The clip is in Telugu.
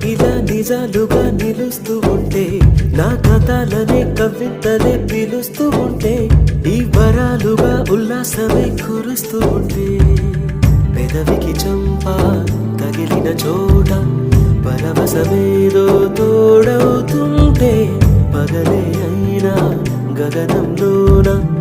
ఇలా నిజాలుగా నిలుస్తూ ఉంటే, నా కథలనే కవితలే పిలుస్తూ ఉంటే, ఈ వరాలుగా ఉల్లాసమే కురుస్తూ ఉంటే, పెదవికి చంప తగిలిన చోట పరవశమేదో తోడవుతుంటే, పగలే అయినా గగనంలోన